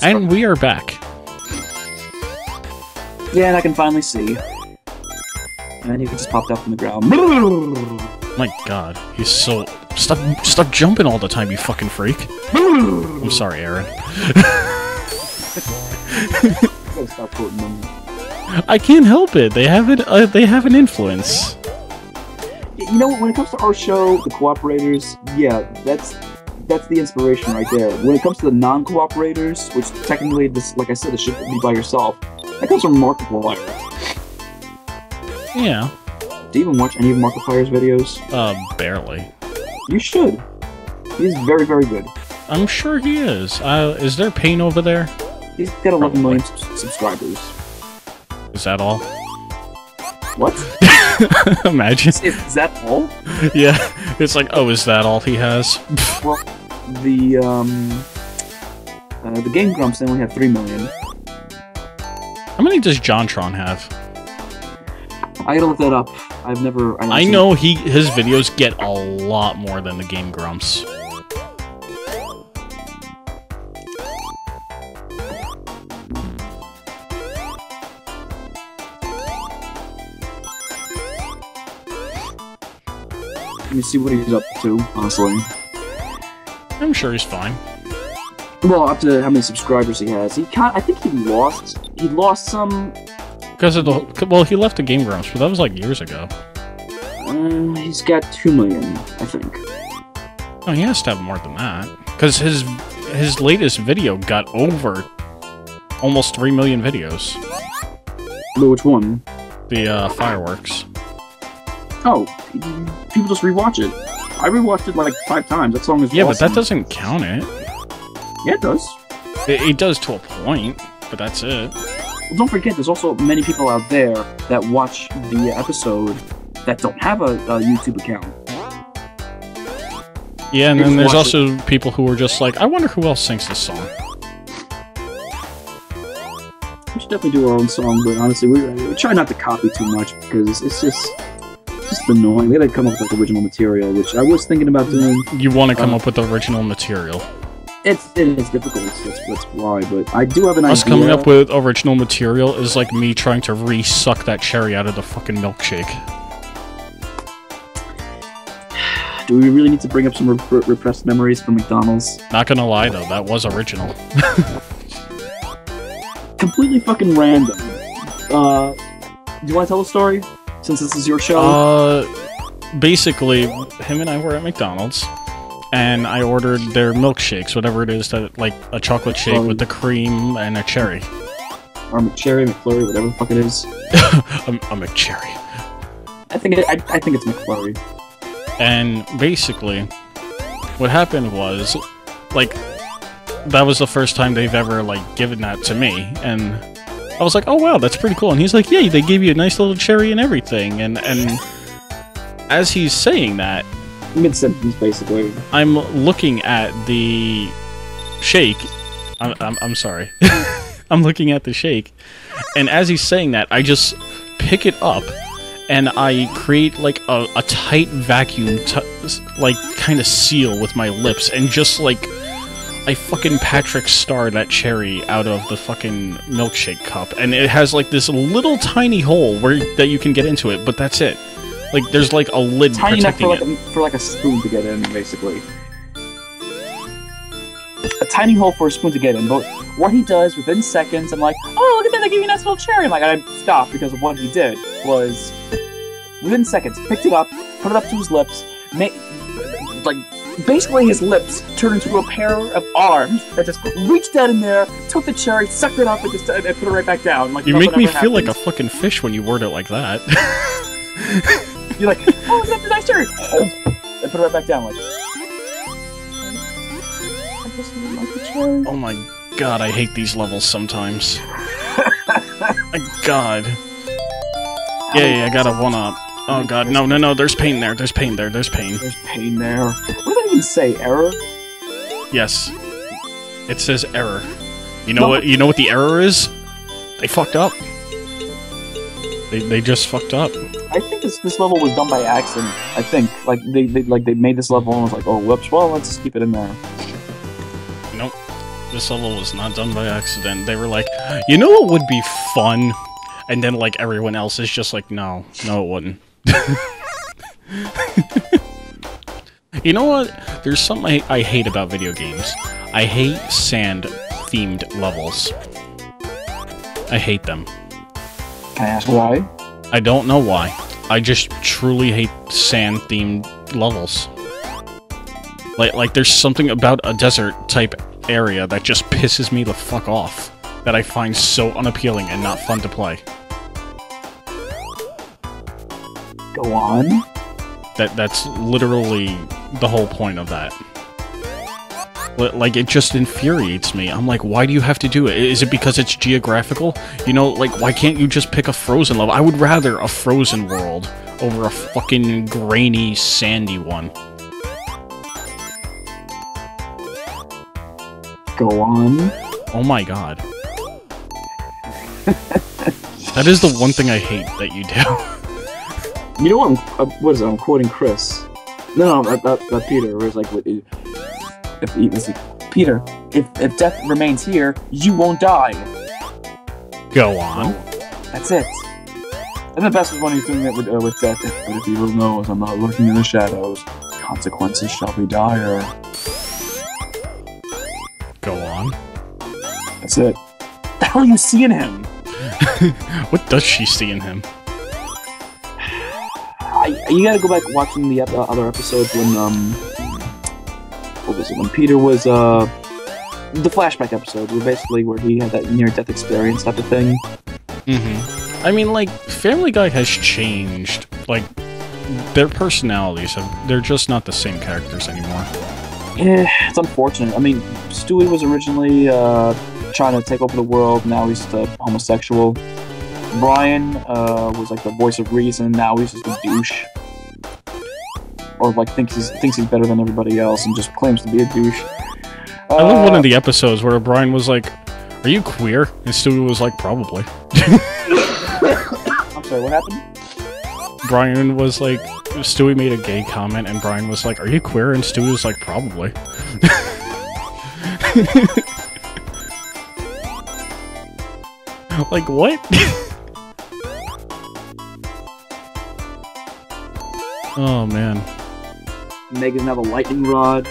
And we are back. Yeah, and I can finally see. And he just popped up from the ground. My god, he's so... Stop jumping all the time, you fucking freak. I'm sorry, Aaron. Gotta stop quoting them. I can't help it. They have an influence. You know, when it comes to our show, the cooperators, yeah, that's the inspiration right there. When it comes to the non-cooperators, which technically, this, like I said, this should be by yourself, that comes from Markiplier. Yeah. Do you even watch any of Markiplier's videos? Barely. You should. He's very, very good. I'm sure he is. Is there pain over there? He's got 11 million subscribers. Is that all? What? Imagine. Is that all? Yeah. It's like, oh, is that all he has? Well, the Game Grumps, they only have 3 million. How many does JonTron have? I gotta look that up. I've never... I know his videos get a lot more than the Game Grumps. Let me see what he's up to, honestly. I'm sure he's fine. Well, up to how many subscribers he has. I think he lost some... Because of the... Well, he left the Game Grumps, but that was like years ago. He's got 2 million, I think. Oh, he has to have more than that. Because his latest video got over almost 3 million videos. But which one? The, fireworks. Oh, people just rewatch it. I rewatched it like 5 times. That song is Yeah, awesome. but that doesn't count it. Yeah, it does. It does to a point, but that's it. Well, don't forget, there's also many people out there that watch the episode that don't have a YouTube account. Yeah, and then there's also people who are just like, I wonder who else sings this song. We should definitely do our own song, but honestly, we try not to copy too much because it's just annoying. We gotta come up with like original material, which I was thinking about doing. You want to come up with original material. It is difficult, that's why, but I do have an idea. Us coming up with original material is like me trying to re-suck that cherry out of the fucking milkshake. Do we really need to bring up some repressed memories from McDonald's? Not gonna lie though, that was original. Completely fucking random. Do you want to tell a story? Since this is your show? Basically, him and I were at McDonald's, and I ordered their milkshakes, whatever it is, that like a chocolate shake with the cream and a cherry. Or McCherry, McFlurry, whatever the fuck it is. a McCherry. I think it's McFlurry. And basically, what happened was, like, that was the first time they've ever, like, given that to me, and I was like, oh wow, that's pretty cool, and he's like, yeah, they gave you a nice little cherry and everything, and as he's saying that... Mid-sentence, basically. I'm looking at the shake, I'm sorry, I'm looking at the shake, and as he's saying that, I just pick it up, and I create, like, a tight vacuum, like, kind of seal with my lips, and just, like, I fucking Patrick Star that cherry out of the fucking milkshake cup, and it has, like, this little tiny hole that you can get into it, but that's it. Like, there's, like, a lid tiny protecting enough it. for like a spoon to get in, basically. A tiny hole for a spoon to get in, but what he does, within seconds, I'm like, oh, look at that, they gave you a nice little cherry! I'm like, I stopped, because of what he did, was... Within seconds, picked it up, put it up to his lips, like, basically his lips turned into a pair of arms that just reached out in there, took the cherry, sucked it up, and just and put it right back down. Like, you make me feel like a fucking fish when you word it like that. You're like, oh, look at that nice cherry! And put it right back down, like... I just like the cherry. Oh my god, I hate these levels sometimes. My god. Yeah, I got a 1-up. Oh god, no, there's pain there, there's pain there, there's pain. There's pain there. What does that even say, error? Yes. It says error. You know what the error is? They fucked up. They just fucked up. I think this level was done by accident. I think. Like they made this level and was like, oh whoops, well let's just keep it in there. Nope. This level was not done by accident. They were like, you know what would be fun? And then, like, everyone else is just like, no, it wouldn't. You know what? There's something I hate about video games. I hate sand-themed levels. I hate them. Can I ask why? I don't know why. I just truly hate sand-themed levels. Like, there's something about a desert-type area that just pisses me the fuck off. That I find so unappealing and not fun to play. Go on. That's literally the whole point of that. Like, it just infuriates me. I'm like, why do you have to do it? Is it because it's geographical? You know, like, why can't you just pick a frozen level? I would rather a frozen world over a fucking grainy, sandy one. Go on. Oh my god. That is the one thing I hate that you do. You know what? What is it? I'm quoting Chris. No, Peter. Where it's like, Peter, if death remains here, you won't die. Go on. That's it. And the best was when he's doing it with death. But if evil knows I'm not lurking in the shadows, consequences shall be dire. Go on. That's it. The hell are you seeing him? What does she see in him? You gotta go back watching the other episodes when, what was it, when Peter was, the flashback episode, where he had that near-death experience type of thing. Mm-hmm. I mean, like, Family Guy has changed. Like, their personalities they're just not the same characters anymore. Yeah, it's unfortunate. I mean, Stewie was originally, trying to take over the world, now he's homosexual. Brian was like the voice of reason. Now he's just a douche, or like thinks he's better than everybody else and just claims to be a douche. I love one of the episodes where Brian was like, "Are you queer?" and Stewie was like, "Probably." I'm sorry, what happened? Brian was like, Stewie made a gay comment, and Brian was like, "Are you queer?" and Stewie was like, "Probably." Like, what? Oh, man. Meg is now the lightning rod.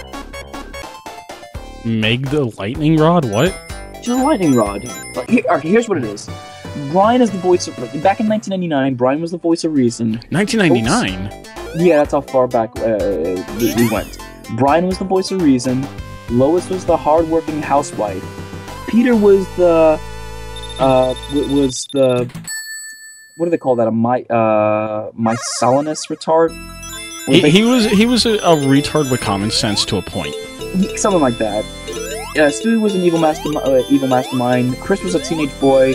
Meg the lightning rod? What? She's a lightning rod. Here's what it is. Brian is the voice of... Back in 1999, Brian was the voice of reason. 1999? Yeah, that's how far back we went. Brian was the voice of reason. Lois was the hardworking housewife. Peter was the... what do they call that? A misogynist retard? He was a retard with common sense to a point. Something like that. Stewie was an evil mastermind. Chris was a teenage boy.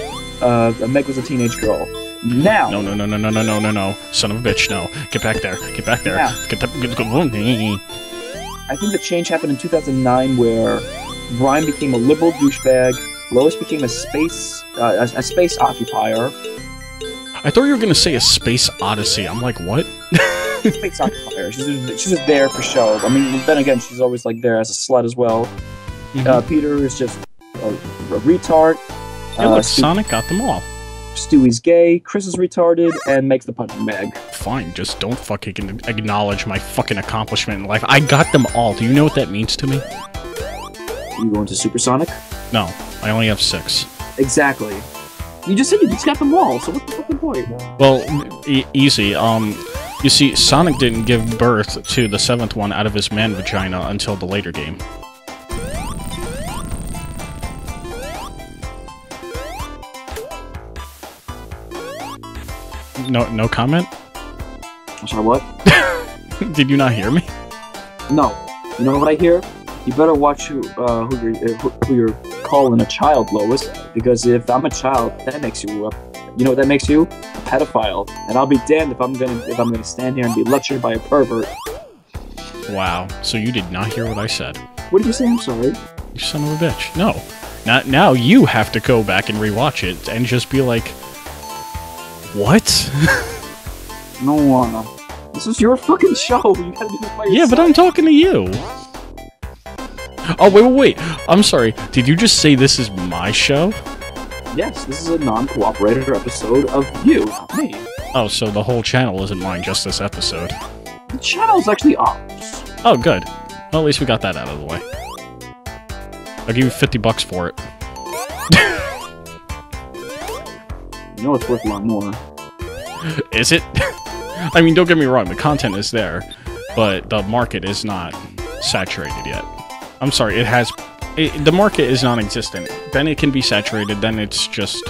Meg was a teenage girl. Now. No. Son of a bitch, no. Get back there. Get back there. Now, Get I think the change happened in 2009 where Brian became a liberal douchebag. Lois became a space occupier. I thought you were gonna say a space odyssey. I'm like, what? Space occupier. She's just there for show. I mean, then again, she's always like there as a slut as well. Mm-hmm. Peter is just a retard. Yeah, look, Sonic got them all. Stewie's gay. Chris is retarded and makes the punching bag. Fine, just don't fucking acknowledge my fucking accomplishment in life. I got them all. Do you know what that means to me? You going to Supersonic? No, I only have 6. Exactly. You just said you just got them all, so what's the fucking point? Well, easy. You see, Sonic didn't give birth to the 7th one out of his man vagina until the later game. No comment? I'm sorry, what? Did you not hear me? No. You know what I hear? You better watch who you're calling a child, Lois, because if I'm a child, that makes you you know what that makes you? A pedophile. And I'll be damned if I'm gonna stand here and be lectured by a pervert. Wow. So you did not hear what I said. What did you say? I'm sorry. You son of a bitch. No. Now you have to go back and rewatch it and just be like, what? No, this is your fucking show. You gotta do this by yourself. Yeah, but I'm talking to you. Oh, wait. I'm sorry. Did you just say this is my show? Yes, this is a non-cooperator episode of you, not me. Oh, so the whole channel isn't mine, just this episode. The channel's actually ours. Oh, good. Well, at least we got that out of the way. I'll give you $50 for it. You know it's worth a lot more. Is it? I mean, don't get me wrong, the content is there, but the market is not saturated yet. I'm sorry, the market is non-existent. Then it can be saturated, then it's just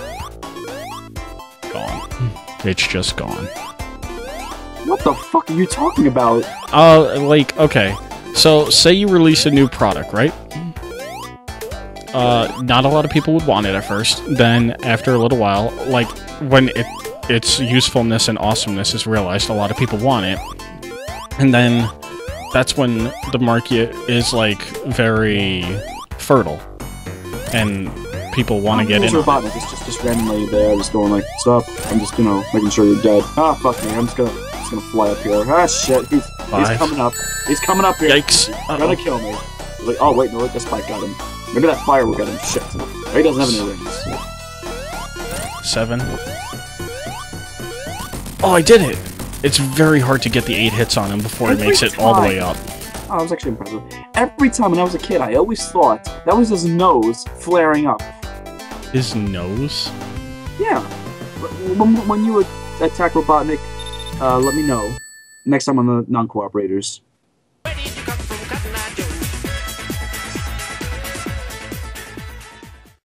gone. It's just gone. What the fuck are you talking about? Okay. So, say you release a new product, right? Not a lot of people would want it at first. Then, after a little while, like, when its usefulness and awesomeness is realized, a lot of people want it. And then, that's when the market is, like, very fertile. And people want to get in. Robotnik is just randomly there, just going like, stop. I'm just, making sure you're dead. Ah, fuck me. I'm just gonna fly up here. Ah, shit. He's coming up. He's coming up here. Yikes. He's gonna kill me. He's like, oh, wait, no, that spike got him. Maybe that fire will get him. Shit. He doesn't have any rings. 7. Oh, I did it! It's very hard to get the 8 hits on him before he makes it all the way up. Oh, that was actually impressive. Every time when I was a kid, I always thought that was his nose flaring up. His nose? Yeah. When you attack Robotnik, let me know. Next time on the non-cooperators.